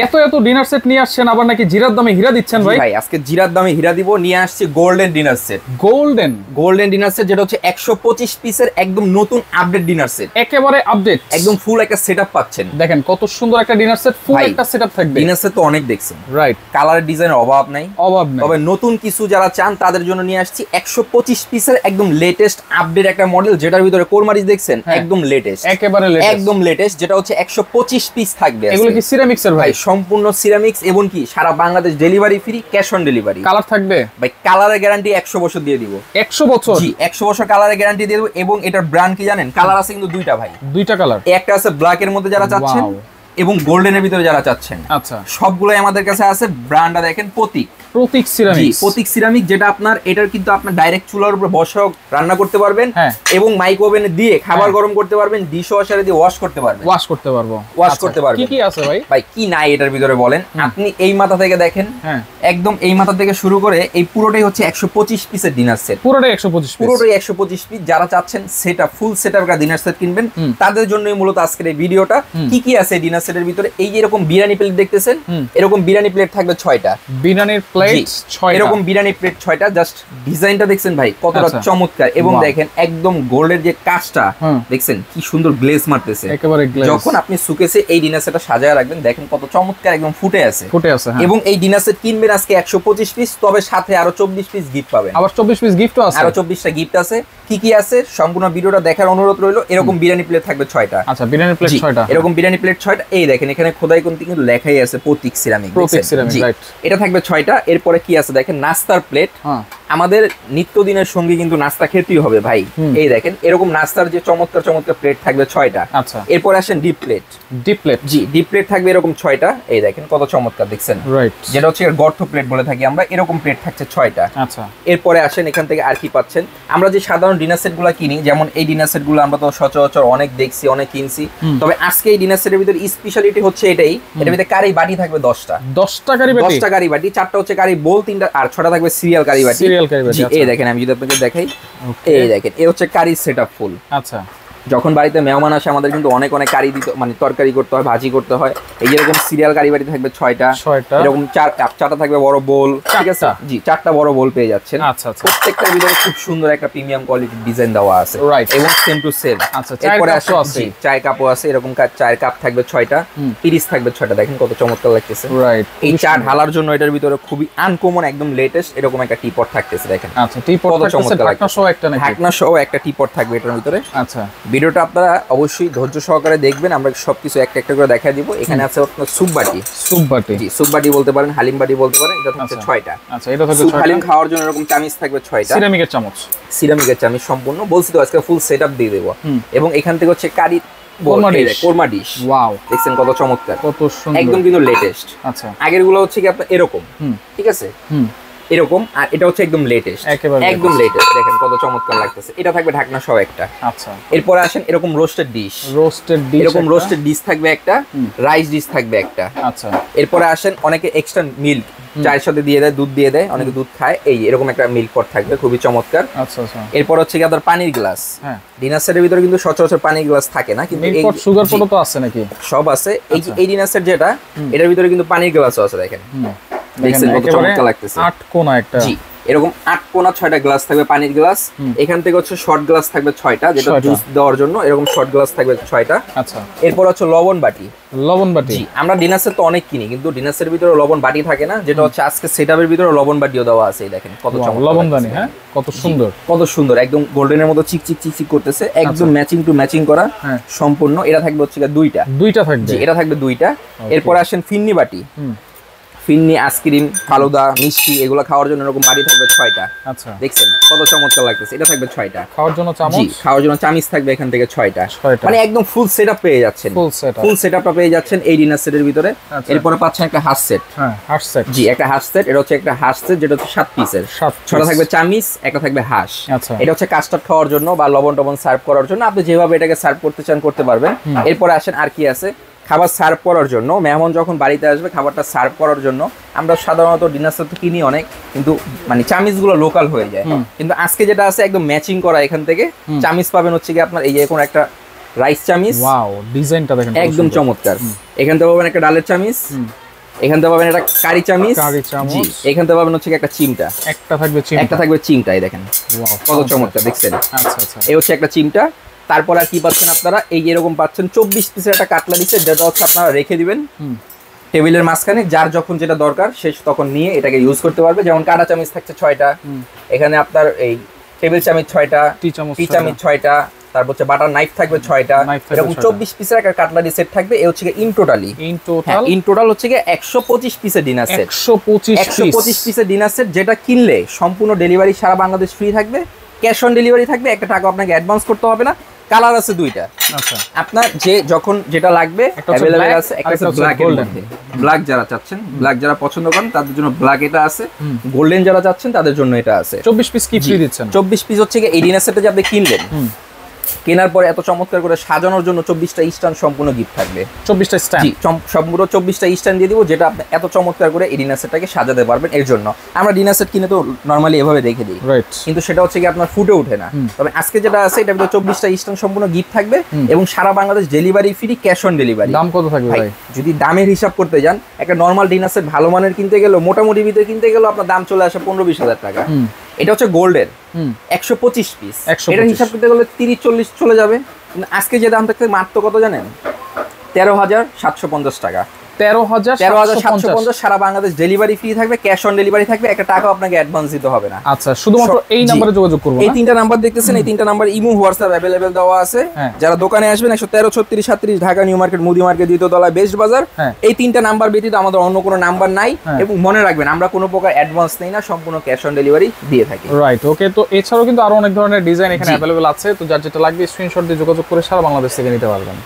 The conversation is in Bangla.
এত এত ডিনার সেট নিয়ে আসছেন, আবার নাকি জিরার দামে হীরা দিচ্ছেন ভাই? ভাই আজকে জিরার দামে হীরা দিব, নিয়ে আসছি golden dinner set. Golden dinner set যেটা হচ্ছে 125 পিসের একদম নতুন আপডেট ডিনার সেট, একেবারে আপডেট, একদম ফুল একটা সেটআপ পাচ্ছেন। দেখেন কত সুন্দর একটা ডিনার সেট, ফুল একটা সেটআপ থাকবে। ডিনার সেট তো অনেক দেখছেন, রাইট, কালার ডিজাইনের অভাব নাই। তবে নতুন কিছু যারা চান তাদের জন্য নিয়ে আসছি 125 পিসের একদম লেটেস্ট আপডেট একটা মডেল, যেটার ভিতরে কোরমারিচ দেখছেন একদম লেটেস্ট, একেবারে একদম লেটেস্ট, যেটা হচ্ছে 125 পিস থাকবে। এগুলো কি সিরামিক্স এর ভাই? সম্পূর্ণ সিরামিক্স, এবং কি সারা Bangladesh delivery free, cash on delivery. Colour থাকবে ভাই, কালারের গ্যারান্টি 100 বছর দিয়ে দিব। 100 বছর? জি, 100 বছর কালারের গ্যারান্টি দিয়ে দেব। এবং এটার ব্র্যান্ড কি জানেন? কালার আছে কিন্তু দুইটা ভাই, দুইটা কালার, একটা আছে ব্ল্যাক এর মধ্যে যারা চাচ্ছেন এবং গোল্ডেনের ভিতরে যারা চাচ্ছেন। আচ্ছা, সবগুলাই আমাদের কাছে আছে। ব্র্যান্ডটা দেখেন প্রতীক সিরামিক, প্রতীক সিরামিক, যেটা আপনার এটার কিন্তু আপনার ডাইরেক্ট চুলার উপরে বসাও রান্না করতে পারবেন, এবং মাইক্রো ওভেনে দিয়ে খাবার গরম করতে পারবেন, ডিশ ওয়াশারে দিয়ে ওয়াশ করতে পারবেন, ওয়াশ করতে পারবেন। কি কি আছে ভাই? ভাই কি নাই এটার ভিতরে বলেন? আপনি এই মাথা থেকে দেখেন, একদম এই মাথা থেকে শুরু করে এই পুরোটাই হচ্ছে 125 পিসের ডিনার সেট, পুরোটাই 125 পিস। যারা চাচ্ছেন সেটআপ ফুল সেটআপ একটা ডিনার সেট কিনবেন, তাদের জন্যই মূলত আজকের এই ভিডিওটা। কি কি আছে ডিনার সেটের ভিতরে? এই যে এরকম বিরিয়ানি প্লেট দেখতেছেন, এরকম বিরিয়ানি প্লেট থাকবে 6টা, বিরিয়ানির প্লেট 6টা, এরকম বিরিয়ানি প্লেট 6টা। জাস্ট ডিজাইনটা দেখছেন ভাই কতটা চমৎকার, এবং দেখেন একদম গোল্ডের যে কাজটা দেখছেন কি সুন্দর গ্লেজ মারতেছে একেবারে। যখন আপনি সুকেসে এই ডিনার সেটটা সাজায় রাখবেন, দেখেন কত চমৎকার একদম ফুটে আছে। এবং এই ডিনার সেট কিনবেন আজকে 125 পিস, তবে সাথে আরো 24 পিস গিফট পাবেন। আবার 24 পিস গিফটও আছে, আরো 24টা গিফট আছে। কি কি আছে সম্পূর্ণ ভিডিওটা দেখার অনুরোধ রইলো। এরকম বিরিয়ানি প্লেট থাকবে 6টা। আচ্ছা, বিরিয়ানি প্লেট 6টা, এরকম বিরিয়ানি প্লেট 6টা। এই দেখেন এখানে খোদাই কোন কিন্তু লেখাই আছে প্রতীক সিরামিক, রাইট, এটা থাকবে 6টা। এরপরে কি আছে দেখেন, নাস্তার প্লেট। আমাদের নিত্যদিনের সঙ্গী কিন্তু নাস্তা খেতেই হবে ভাই। এই দেখেন এরকম নাস্তার যে চমৎকার চমৎকার প্লেট থাকবে 6টা। আচ্ছা, এরপরে আসেন ডিপ প্লেট। জি, ডিপ প্লেট থাকবে এরকম 6টা। এই দেখেন কত চমৎকার দেখছেন, রাইট, যেটা হচ্ছে গর্ত প্লেট বলে থাকি আমরা। এরকম প্লেট থাকছে 6টা। আচ্ছা, এরপরে আসেন এখান থেকে আর কি পাচ্ছেন। আমরা যে সাধারণ ডিনার সেট গুলা কিনি, যেমন এই ডিনার সেট গুলো আমরা তো সচরাচর অনেক দেখছি, অনেক কিনছি, তবে আজকে এই ডিনার সেটের ভিতরে স্পেশালিটি হচ্ছে এটাই, এটার ভিতরে কারি বাটি থাকবে 10টা কারি বাটি, 4টা হচ্ছে কারি বোল, 3টা আর 6টা থাকবে সিরিয়াল কারি বাটি। এই দেখেন আমি যদি আপনাকে দেখাই, এই দেখেন এই হচ্ছে কারি সেটআপ ফুল। আচ্ছা, যখন বাড়িতে মেহমান আসে আমাদের কিন্তু অনেক অনেক কারি দিতে, মানে তরকারি করতে হয়, ভাজি করতে হয়। এই যেরকম সিরিয়াল কারি বাটি থাকবে 6টা, এরকম 4টা থাকবে বড় বোল, ঠিক আছে? জি, 4টা বড় বোল পেয়ে যাচ্ছেন। আচ্ছা, প্রত্যেকটার ভিতরে খুব সুন্দর একটা প্রিমিয়াম কোয়ালিটির ডিজাইন দেওয়া আছে, রাইট, এবং সেম টু সেম। আচ্ছা, এরপরে আছে চায়ের কাপও আছে, এরকম চায়ের কাপ থাকবে 6টা, পিরিচ থাকবে 6টা। দেখেন কত চমৎকার লাগতেছে, রাইট। এই চা ঢালার জন্য এটার ভিতরে খুবই আনকমন, একদম লেটেস্ট এরকম একটা টিপট থাকতেছে। দেখেন, আচ্ছা, টিপট কত চমৎকার, ঢাকনা সহ একটা টিপট থাকবে এটার ভিতরে। আচ্ছা, ভিডিওটা আপনারা অবশ্যই ধৈর্য সহকারে দেখবেন, আমরা সবকিছু একটা একটা করে দেখা দিব। এখানে আছে আপনার স্যুপ বাটি, জি, স্যুপ বাটি বলতে পারেন, হালিম বাটি বলতে পারেন। এটা থাকছে 6টা। আচ্ছা, এটা থাকছে 6টা। হালিম খাওয়ার জন্য এরকম চামচ থাকবে 6টা, সিরামিকের চামচ সম্পূর্ণ। বলছি তো আজকে ফুল সেটআপ দিয়ে দেব। এবং এখান থেকে হচ্ছে কারি কোরমা ডিশ, ওয়াও, দেখছেন কত চমৎকার, কত সুন্দর, একদম কিন্তু লেটেস্ট। আচ্ছা, আগের গুলো হচ্ছে কি আপনার এরকম, ঠিক আছে, এরকম, আর এটা হচ্ছে একদম লেটেস্ট, একদম লেটেস্ট। দেখেন কত চমৎকার লাগতেছে। এটা থাকবে ঢাকনা সহ একটা। আচ্ছা, এরপরে আসেন এরকম রোস্টেড ডিশ, এরকম রোস্টেড ডিশ থাকবে একটা, রাইস ডিশ থাকবে একটা। আচ্ছা, এরপরে আসেন অনেকে এক্সট্রা মিল্ক চায়ের সাথে দিয়ে দেয়, দুধ দিয়ে দেয়, অনেকে দুধ খায়, এই এরকম একটা মিল্ক পট থাকবে, খুবই চমৎকার। আচ্ছা, এরপর হচ্ছে কি আপনার পানির গ্লাস। ডিনার সেটের ভিতরে কিন্তু সচরাচর পানির গ্লাস থাকে না, কিন্তু এই সুগার পট তো আছে নাকি, সব আছে। এই ডিনার সেট যেটা, এটার ভিতরে কিন্তু পানির গ্লাসও আছে। দেখেন, দেখছেন কত চমৎকার লাগতেছে, 8 কোণা একটা, জি, এরকম 8 কোণা 6টা গ্লাস থাকবে পানির গ্লাস। এখান থেকে হচ্ছে শর্ট গ্লাস থাকবে 6টা, যেটা জুস দেওয়ার জন্য, এরকম শর্ট গ্লাস থাকবে 6টা। আচ্ছা, এরপর হচ্ছে লবণ বাটি, জি, আমরা ডিনার সেট তো অনেক কিনি, কিন্তু ডিনার সেটের ভিতরে লবণ বাটি থাকে না, যেটা হচ্ছে আজকে সেটআপের ভিতরে লবণ বাটিও দেওয়া আছে। দেখেন কত চমৎকার লবণদানি, হ্যাঁ, কত সুন্দর, একদম গোল্ডেনের মতো চিকচিক করতেছে, একদম ম্যাচিং টু ম্যাচিং করা সম্পূর্ণ। এটা থাকবে হচ্ছে দুইটা থাকবে, জি, এটা থাকবে 2টা। এরপর আসেন ফিন্নি বাটি, ফিন্নি, আইসক্রিম, ফালুদা, মিষ্টি এগুলো খাওয়ার জন্য এরকম বাটি থাকবে 6টা। আচ্ছা, দেখছেন কত চমৎকার লাগতেছে। এটা থাকবে 6টা। খাওয়ার জন্য চামচ, জি, খাওয়ার জন্য চামচ থাকবে এখান থেকে 6টা। মানে একদম ফুল সেটআপ পেয়ে যাচ্ছেন, ফুল সেটআপটা পেয়ে যাচ্ছেন এই ডিনার সেটের ভিতরে। এরপরে পাচ্ছেন একটা হাফ সেট, হাফ সেট, জি, একটা হাফ সেট। এটা হচ্ছে একটা হাফ সেট, যেটা হচ্ছে 7 পিসের, 6টা থাকবে চামচ, একটা থাকবে হাঁস। আচ্ছা, এটা হচ্ছে কাস্টার্ড খাওয়ার জন্য বা লবণ টবণ সার্ভ করার জন্য, আপনি যেভাবে এটাকে সার্ভ করতে চান করতে পারবেন। এরপরে আসেন আর কি আছে, খাবার সার্ভ করার জন্য, মেহমান যখন বাড়িতে আসবে খাবারটা সার্ভ করার জন্য আমরা সাধারণত ডিনার সেট কিনি অনেক, কিন্তু মানে চামিচগুলো লোকাল হয়ে যায়। কিন্তু আজকে যেটা আছে একদম ম্যাচিং করা, এখান থেকে চামিচ পাবেন হচ্ছে কি আপনার এই যে কোনো একটা রাইস চামিচ, ওয়াও, ডিজাইনটা দেখেন একদম চমৎকার। এখান থেকে পাবেন একটা ডালের চামিচ, এখান থেকে পাবেন একটা কারি চামিচ। জি, এখান থেকে পাবেন হচ্ছে একটা চিমটা। একটা থাকবে চিমটা। এই দেখেন কত চমৎকার দেখছেন। আচ্ছা। এই হচ্ছে একটা চিমটা। তারপর আর কি পাচ্ছেন আপনারা, এই এরকম পাচ্ছেন 24 পিসের একটা কাটলারি সেট, যেটা হচ্ছে আপনারা রেখে দিবেন টেবিলের মাঝখানে, যার যখন যেটা দরকার সে তখন নিয়ে এটাকে ইউজ করতে পারবে। যেমন কাঁটা চামচ থাকছে 6টা, এখানে আপনার এই টেবিল চামচ 6টা, টি চামচ 6টা, তারপর হচ্ছে বাটার নাইফ থাকবে 6টা, এরকম 24 পিসের একটা কাটলারি সেট থাকবে। এই হচ্ছে ইন টোটাল হচ্ছে 125 পিসের ডিনার সেট। 125 পিসের ডিনার সেট, যেটা কিনলে সম্পূর্ণ ডেলিভারি সারা বাংলাদেশ ফ্রি থাকবে, ক্যাশ অন ডেলিভারি থাকবে, একটা টাকা আপনাকে অ্যাডভান্স করতে হবে না। কালার আছে 2টা। আচ্ছা, আপনার যখন যেটা লাগবে अवेलेबल আছে। একটা হচ্ছে ব্ল্যাক এর মধ্যে, ব্ল্যাক যারা চাচ্ছেন, ব্ল্যাক যারা পছন্দ করেন তাদের জন্য ব্ল্যাক এটা আছে, গোল্ডেন যারা চাচ্ছেন তাদের জন্য এটা আছে। 24 পিস কি ফ্রি দিচ্ছেন? 24 পিস হচ্ছে এই ডিনার সেটটা যে আপনি কিনলেন, কেনার পরে এত চমৎকার করে সাজানোর জন্য 24টা স্ট্যান্ড সম্পূর্ণ গিফট থাকবে। 24টা স্ট্যান্ড, জি, সম্পূর্ণ 24টা স্ট্যান্ড দিয়ে দিব, যেটা আপনি এত চমৎকার করে এই ডিনার সেটটাকে সাজাতে পারবেন। এর জন্য আমরা ডিনার সেট কিনে তো নরমালি এভাবে রেখে দিই, কিন্তু সেটা হচ্ছে কি আপনার ফুটে ওঠে না। তবে আজকে যেটা আছে এটা ভিতরে 24টা স্ট্যান্ড সম্পূর্ণ গিফট থাকবে এবং সারা Bangladesh delivery free, cash on delivery. দাম কত থাকবে ভাই? যদি দামের হিসাব করতে যান, একটা নরমাল ডিনার সেট ভালো মানের কিনতে গেলে, মোটামুটি ভিতরে কিনতে গেলে আপনার দাম চলে আসে 15-20 হাজার টাকা। এটা হচ্ছে গোল্ডের 125 পিস, এটা হিসাব করতে গেলে 30-40 চলে যাবে। আজকে যে দাম থাকতে মাত্র কত জানেন? 13,750 টাকা। 13,750 সারা বাংলাদেশ ডেলিভারি ফ্রি থাকবে, ক্যাশ অন ডেলিভারি থাকবে, একটা টাকাও আপনাকে অ্যাডভান্স দিতে হবে না। আচ্ছা, শুধুমাত্র এই নম্বরে যোগাযোগ করব। এই 3টা নাম্বার দেখতেছেন, এই 3টা নাম্বার ইমো, হোয়াটসঅ্যাপ अवेलेबल দেওয়া আছে। যারা দোকানে আসবেন 113-36-37 ঢাকা নিউ মার্কেট, মুদি মার্কেট, দ্বিতীয় তলায়, বেস্ট বাজার। এই 3টা নাম্বার ব্যতীত আমাদের অন্য কোনো নাম্বার নাই। এবং মনে রাখবেন আমরা কোনো প্রকার অ্যাডভান্স নেই না, সম্পূর্ণ ক্যাশ অন ডেলিভারি দিয়ে থাকি। রাইট, ওকে। তো এছাড়াও কিন্তু আরো অনেক ধরনের ডিজাইন এখানে अवेलेबल আছে, তো যার যেটা লাগবে স্ক্রিনশট দিয়ে যোগাযোগ করে সারা বাংলাদেশ থেকে নিতে পারবেন।